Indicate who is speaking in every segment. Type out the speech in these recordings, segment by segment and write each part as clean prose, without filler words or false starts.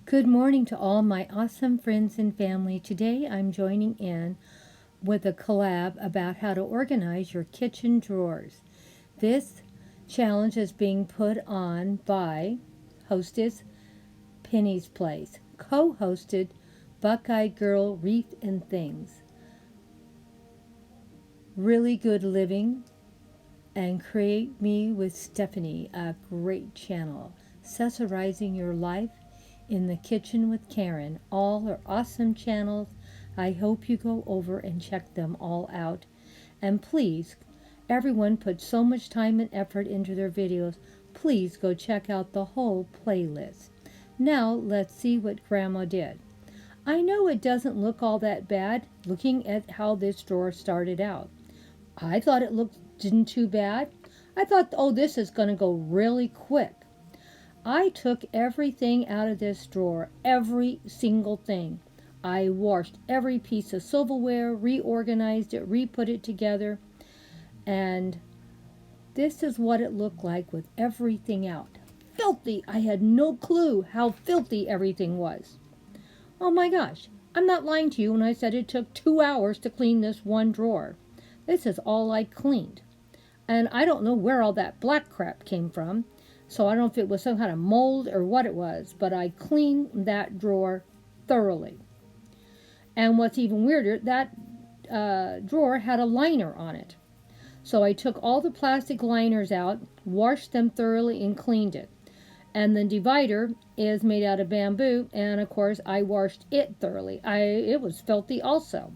Speaker 1: Good morning to all my awesome friends and family. Today I'm joining in with a collab about how to organize your kitchen drawers. This challenge is being put on by hostess Penny's Place, co-hosted Buckeye Girl Wreath and Things, Really Good Living, and Create Me with Stephanie, a great channel. Accessorizing Your Life in the Kitchen with Karen. All are awesome channels. I hope you go over and check them all out. And please, everyone puts so much time and effort into their videos. Please go check out the whole playlist. Now let's see what Grandma did. I know it doesn't look all that bad looking at how this drawer started out. I thought it didn't too bad. I thought, oh, this is going to go really quick. I took everything out of this drawer, every single thing. I washed every piece of silverware, reorganized it, re-put it together, and this is what it looked like with everything out. Filthy! I had no clue how filthy everything was. Oh my gosh, I'm not lying to you when I said it took 2 hours to clean this one drawer. This is all I cleaned. And I don't know where all that black crap came from. So I don't know if it was some kind of mold or what it was, but I cleaned that drawer thoroughly. And what's even weirder, that drawer had a liner on it. So I took all the plastic liners out, washed them thoroughly, and cleaned it. And the divider is made out of bamboo, and of course I washed it thoroughly. It was filthy also.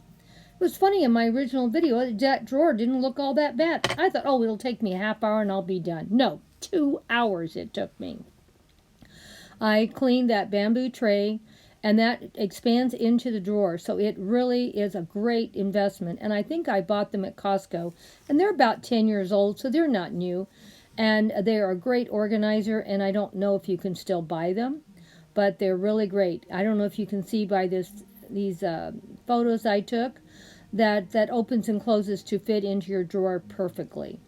Speaker 1: It was funny, in my original video, that drawer didn't look all that bad. I thought, oh, it'll take me a half hour and I'll be done. No, 2 hours it took me. I cleaned that bamboo tray, and that expands into the drawer, so it really is a great investment. And I think I bought them at Costco, and they're about 10 years old, so they're not new. And they are a great organizer, and I don't know if you can still buy them, but they're really great. I don't know if you can see by these photos I took that opens and closes to fit into your drawer perfectly.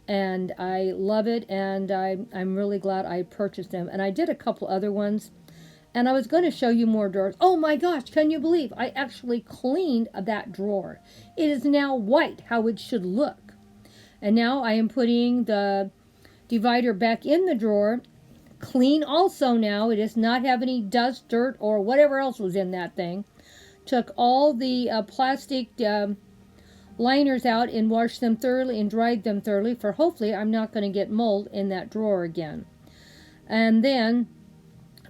Speaker 1: And I love it, and I'm really glad I purchased them. And I did a couple other ones, and I was going to show you more drawers. Oh my gosh, can you believe I actually cleaned that drawer? It is now white, how it should look. And now I am putting the divider back in the drawer, clean also now. It does not have any dust, dirt, or whatever else was in that thing. Took all the plastic liners out and washed them thoroughly and dried them thoroughly, for hopefully I'm not going to get mold in that drawer again. And then,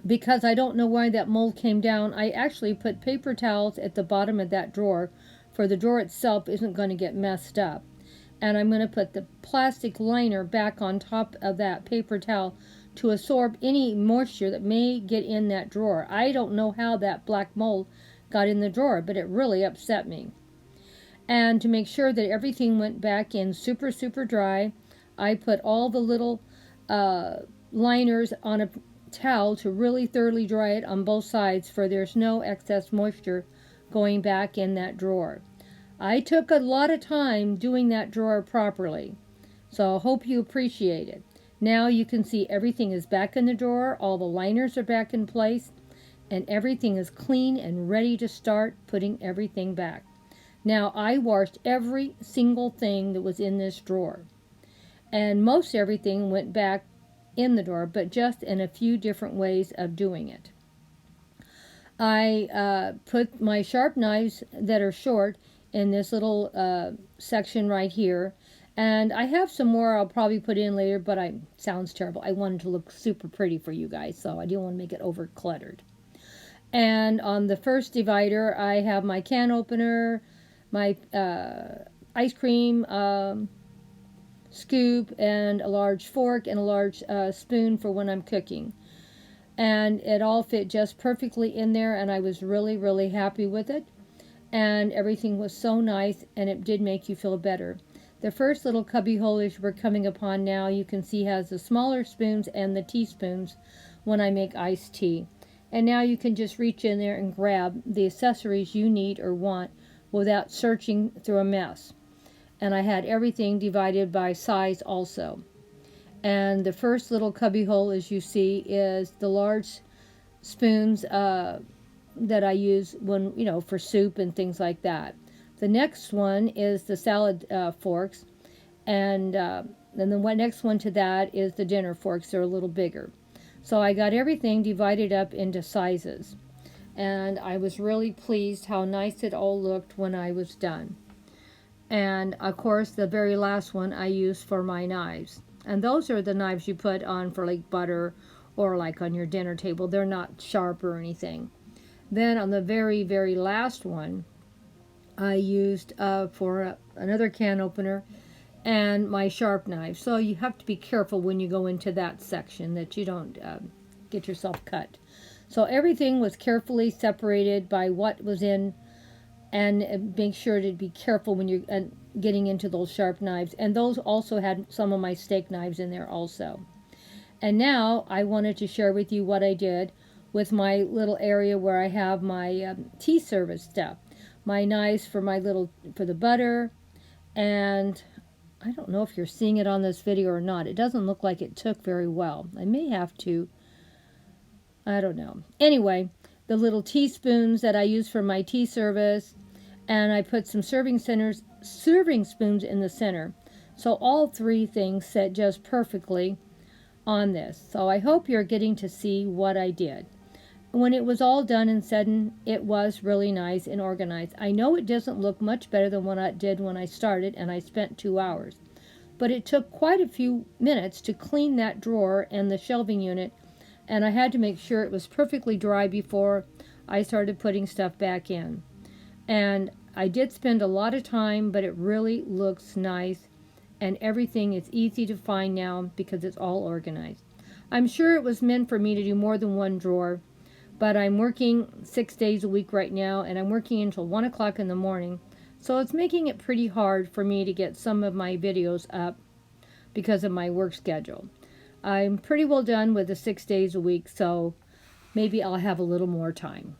Speaker 1: because I don't know why that mold came down, I actually put paper towels at the bottom of that drawer, for the drawer itself isn't going to get messed up. And I'm going to put the plastic liner back on top of that paper towel to absorb any moisture that may get in that drawer. I don't know how that black mold got in the drawer, but it really upset me. And to make sure that everything went back in super, super dry, I put all the little liners on a towel to really thoroughly dry it on both sides, for there's no excess moisture going back in that drawer. I took a lot of time doing that drawer properly, so I hope you appreciate it. Now you can see everything is back in the drawer, all the liners are back in place, and everything is clean and ready to start putting everything back. Now, I washed every single thing that was in this drawer, and most everything went back in the drawer, but just in a few different ways of doing it. I put my sharp knives that are short in this little section right here, and I have some more I'll probably put in later, but sounds terrible. I wanted to look super pretty for you guys, so I didn't want to make it over cluttered. And on the first divider, I have my can opener, my ice cream scoop, and a large fork and a large spoon for when I'm cooking. And it all fit just perfectly in there, and I was really, really happy with it. And everything was so nice, and it did make you feel better. The first little cubby hole as we're coming upon now, you can see has the smaller spoons and the teaspoons when I make iced tea. And now you can just reach in there and grab the accessories you need or want without searching through a mess. And I had everything divided by size also. And the first little cubby hole, as you see, is the large spoons that I use when, for soup and things like that. The next one is the salad forks, and then the next one to that is the dinner forks. They're a little bigger. So I got everything divided up into sizes, and I was really pleased how nice it all looked when I was done. And of course, the very last one I use for my knives. And those are the knives you put on for like butter or like on your dinner table. They're not sharp or anything. Then on the very, very last one, I used for another can opener and my sharp knife. So you have to be careful when you go into that section that you don't get yourself cut. So everything was carefully separated by what was in, and make sure to be careful when you're getting into those sharp knives. And those also had some of my steak knives in there also. And now I wanted to share with you what I did with my little area where I have my tea service stuff. My knives for for the butter, and I don't know if you're seeing it on this video or not. It doesn't look like it took very well. I may have to, I don't know. Anyway, the little teaspoons that I use for my tea service, and I put some serving spoons in the center. So all three things set just perfectly on this. So I hope you're getting to see what I did. When it was all done and said, it was really nice and organized. I know it doesn't look much better than what I did when I started, and I spent 2 hours. But it took quite a few minutes to clean that drawer and the shelving unit, and I had to make sure it was perfectly dry before I started putting stuff back in. And I did spend a lot of time, but it really looks nice, and everything is easy to find now because it's all organized. I'm sure it was meant for me to do more than one drawer, but I'm working 6 days a week right now, and I'm working until 1 o'clock in the morning, so it's making it pretty hard for me to get some of my videos up because of my work schedule. I'm pretty well done with the 6 days a week, so maybe I'll have a little more time.